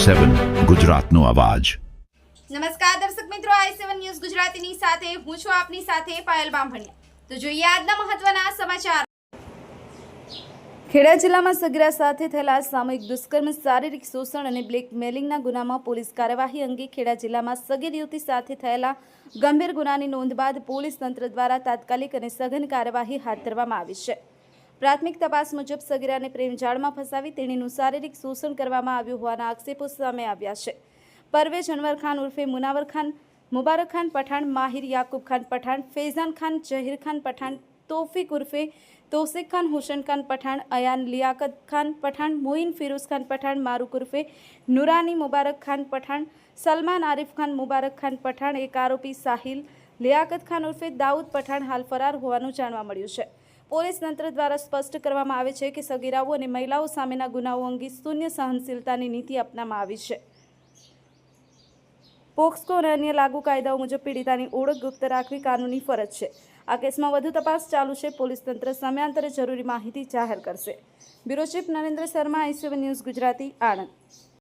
i7 ગુજરાતનો અવાજ। નમસ્કાર દર્શક મિત્રો, i7 ન્યૂઝ ગુજરાતીની સાથે હું છું આપની સાથે પાયલ બામભણિયા। તો જોઈએ આજના મહત્વના સમાચાર। ખેડા જિલ્લામાં સગીરા સાથે થયેલા સામૂહિક દુષ્કર્મ, શારીરિક શોષણ અને બ્લેકમેલિંગના ગુનામાં પોલીસ કાર્યવાહી અંગે ખેડા જિલ્લામાં સગીર યુવતી સાથે થયેલા ગંભીર ગુનાની નોંધ બાદ પોલીસ તંત્ર દ્વારા તાત્કાલિક અને સઘન કાર્યવાહી હાથ ધરવામાં આવી છે। પ્રાથમિક તપાસ મુજબ સગીરાને પ્રેમજાળમાં ફસાવી તેણીનું શારીરિક શોષણ કરવામાં આવ્યું હોવાના આક્ષેપો સામે આવ્યા છે। પરવેઝ અનવર ખાન ઉર્ફે મુનાવર ખાન, મુબારક ખાન પઠાણ, માહિર યાકુબ ખાન પઠાણ, ફૈઝાન ખાન, જહીર ખાન પઠાણ, તોફિક ઉર્ફે તોસિક ખાન, હુસैन ખાન પઠાણ, અયાન લિયાકત ખાન પઠાણ, મોઇન ફિરોઝ ખાન પઠાણ, મારૂક ઉર્ફે નુરાની મુબારક ખાન પઠાણ, સલમાન આરિફ ખાન મુબારક ખાન પઠાણ, એક આરોપી સાહિલ લિયાકત ખાન ઉર્ફે દાઉદ પઠાણ હાલ ફરાર હોવાનું જાણવા મળ્યું છે। પોલીસ તંત્ર દ્વારા સ્પષ્ટ કરવામાં આવે છે કે સગીરાઓ અને મહિલાઓ સામેના ગુનાઓ અંગે શૂન્ય સહનશીલતાની નીતિ અપનાવવામાં આવી છે। પોક્સો અને અન્ય લાગુ કાયદાઓ મુજબ પીડિતાની ઓળખ ગુપ્ત રાખવી કાનૂની ફરજ છે। આ કેસમાં વધુ તપાસ ચાલુ છે। પોલીસ તંત્ર સમયાંતરે જરૂરી માહિતી જાહેર કરશે। Bureau chief Narendra Sharma, i7 news Gujarati, Anand.